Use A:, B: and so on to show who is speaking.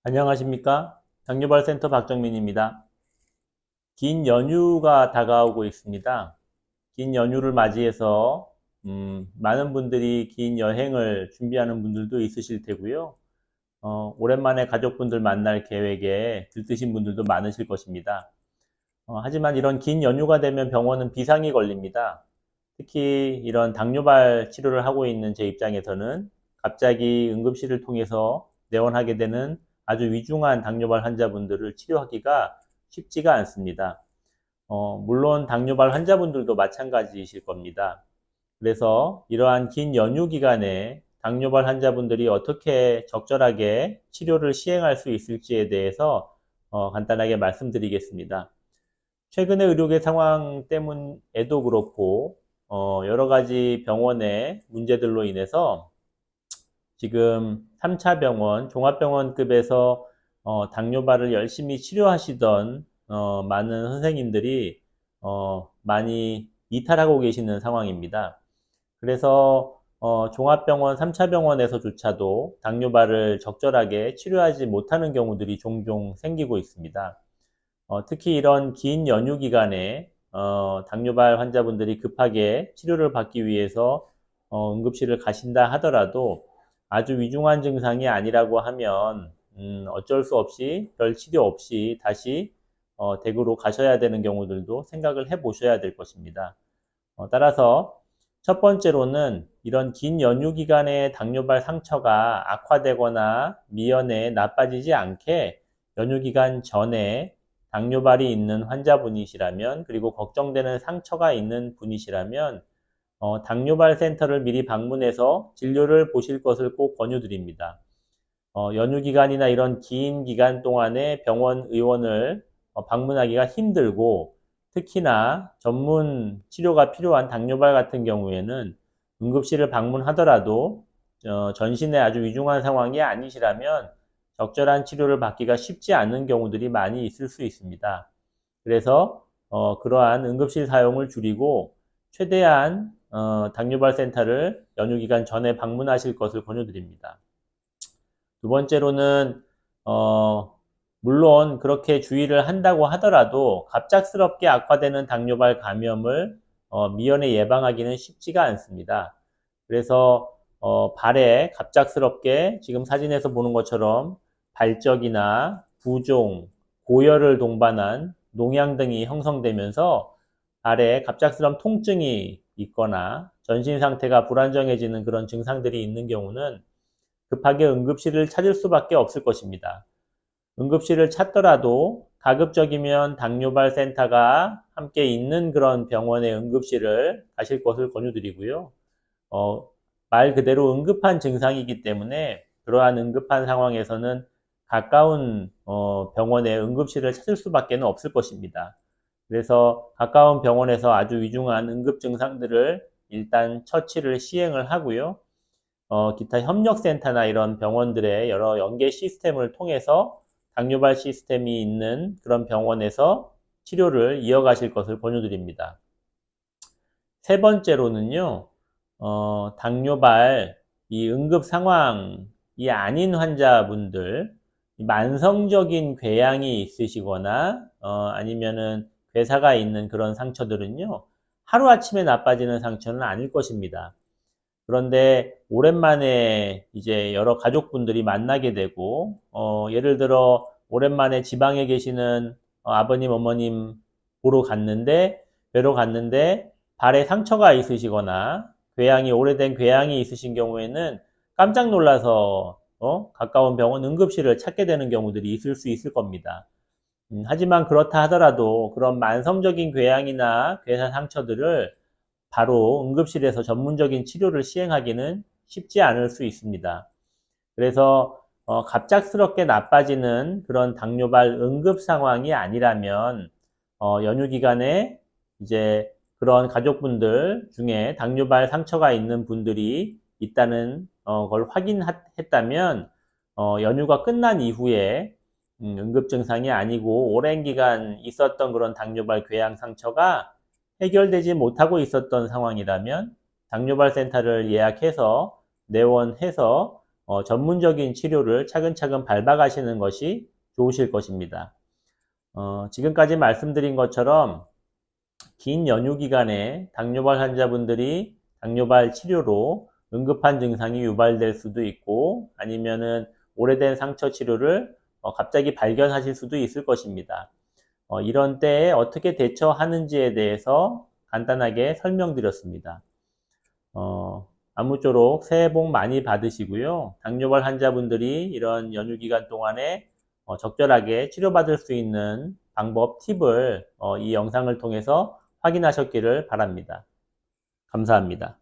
A: 안녕하십니까? 당뇨발센터 박정민입니다. 긴 연휴가 다가오고 있습니다. 긴 연휴를 맞이해서 많은 분들이 긴 여행을 준비하는 분들도 있으실 테고요. 오랜만에 가족분들 만날 계획에 들뜨신 분들도 많으실 것입니다. 하지만 이런 긴 연휴가 되면 병원은 비상이 걸립니다. 특히 이런 당뇨발 치료를 하고 있는 제 입장에서는 갑자기 응급실을 통해서 내원하게 되는 아주 위중한 당뇨발 환자분들을 치료하기가 쉽지가 않습니다. 물론 당뇨발 환자분들도 마찬가지이실 겁니다. 그래서 이러한 긴 연휴 기간에 당뇨발 환자분들이 어떻게 적절하게 치료를 시행할 수 있을지에 대해서 간단하게 말씀드리겠습니다. 최근의 의료계 상황 때문에도 그렇고 여러 가지 병원의 문제들로 인해서 지금 3차 병원, 종합병원급에서 당뇨발을 열심히 치료하시던 많은 선생님들이 많이 이탈하고 계시는 상황입니다. 그래서 종합병원, 3차 병원에서조차도 당뇨발을 적절하게 치료하지 못하는 경우들이 종종 생기고 있습니다. 특히 이런 긴 연휴 기간에 당뇨발 환자분들이 급하게 치료를 받기 위해서 응급실을 가신다 하더라도 아주 위중한 증상이 아니라고 하면 어쩔 수 없이 별 치료 없이 다시 댁으로 가셔야 되는 경우들도 생각을 해 보셔야 될 것입니다. 따라서 첫 번째로는 이런 긴 연휴 기간에 당뇨발 상처가 악화되거나 미연에 나빠지지 않게 연휴 기간 전에 당뇨발이 있는 환자분이시라면, 그리고 걱정되는 상처가 있는 분이시라면 당뇨발 센터를 미리 방문해서 진료를 보실 것을 꼭 권유드립니다. 연휴 기간이나 이런 긴 기간 동안에 병원 의원을 방문하기가 힘들고, 특히나 전문 치료가 필요한 당뇨발 같은 경우에는 응급실을 방문하더라도 전신에 아주 위중한 상황이 아니시라면 적절한 치료를 받기가 쉽지 않은 경우들이 많이 있을 수 있습니다. 그래서 그러한 응급실 사용을 줄이고 최대한 당뇨발 센터를 연휴 기간 전에 방문하실 것을 권유드립니다. 두 번째로는 어, 물론 그렇게 주의를 한다고 하더라도 갑작스럽게 악화되는 당뇨발 감염을 미연에 예방하기는 쉽지가 않습니다. 그래서 발에 갑작스럽게 지금 사진에서 보는 것처럼 발적이나 부종, 고열을 동반한 농양 등이 형성되면서 발에 갑작스러운 통증이 있거나 전신 상태가 불안정해지는 그런 증상들이 있는 경우는 급하게 응급실을 찾을 수밖에 없을 것입니다. 응급실을 찾더라도 가급적이면 당뇨발 센터가 함께 있는 그런 병원의 응급실을 가실 것을 권유드리고요. 어, 말 그대로 응급한 증상이기 때문에 그러한 응급한 상황에서는 가까운 병원의 응급실을 찾을 수밖에 없을 것입니다. 그래서 가까운 병원에서 아주 위중한 응급 증상들을 일단 처치를 시행을 하고요. 기타 협력센터나 이런 병원들의 여러 연계 시스템을 통해서 당뇨발 시스템이 있는 그런 병원에서 치료를 이어가실 것을 권유드립니다. 세 번째로는요, 당뇨발 이 응급 상황이 아닌 환자분들, 만성적인 궤양이 있으시거나 아니면은 괴사가 있는 그런 상처들은요, 하루아침에 나빠지는 상처는 아닐 것입니다. 그런데 오랜만에 이제 여러 가족분들이 만나게 되고, 예를 들어 오랜만에 지방에 계시는 아버님, 어머님 뵈러 갔는데 발에 상처가 있으시거나 오래된 궤양이 있으신 경우에는 깜짝 놀라서 가까운 병원 응급실을 찾게 되는 경우들이 있을 수 있을 겁니다. 하지만 그렇다 하더라도 그런 만성적인 궤양이나 괴사 상처들을 바로 응급실에서 전문적인 치료를 시행하기는 쉽지 않을 수 있습니다. 그래서 갑작스럽게 나빠지는 그런 당뇨발 응급 상황이 아니라면 연휴 기간에 이제 그런 가족분들 중에 당뇨발 상처가 있는 분들이 있다는 걸 확인했다면 연휴가 끝난 이후에 응급 증상이 아니고 오랜 기간 있었던 그런 당뇨발 궤양 상처가 해결되지 못하고 있었던 상황이라면 당뇨발 센터를 예약해서 내원해서 전문적인 치료를 차근차근 밟아가시는 것이 좋으실 것입니다. 지금까지 말씀드린 것처럼 긴 연휴 기간에 당뇨발 환자분들이 당뇨발 치료로 응급한 증상이 유발될 수도 있고 아니면은 오래된 상처 치료를 갑자기 발견하실 수도 있을 것입니다. 이런 때에 어떻게 대처하는지에 대해서 간단하게 설명드렸습니다. 아무쪼록 새해 복 많이 받으시고요. 당뇨발 환자분들이 이런 연휴 기간 동안에 적절하게 치료받을 수 있는 방법, 팁을 이 영상을 통해서 확인하셨기를 바랍니다. 감사합니다.